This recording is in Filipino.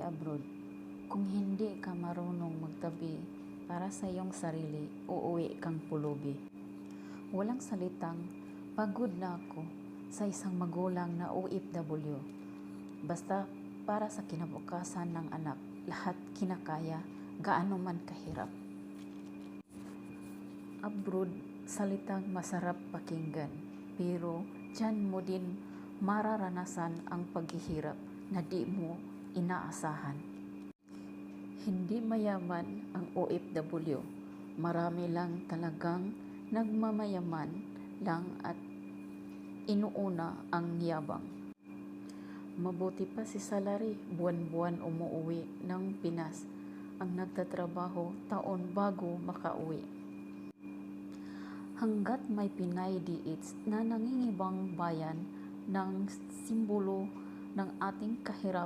abroad. Kung hindi ka marunong magtabi para sa iyong sarili, uuwi kang pulubi. Walang salitang, pagod na ako sa isang magulang na OFW. Basta para sa kinabukasan ng anak, lahat kinakaya, gaano man kahirap. Abroad, salitang masarap pakinggan, pero dyan mo din mararanasan ang paghihirap na di mo inaasahan. Hindi mayaman ang OFW, marami lang talagang nagmamayaman lang at inuuna ang yabang. Mabuti pa si Salary, buwan-buwan umuwi ng Pinas, ang nagtatrabaho taon bago makauwi. Hanggat may Pinay DH na nangingibang bayan ng simbolo ng ating kahirapan,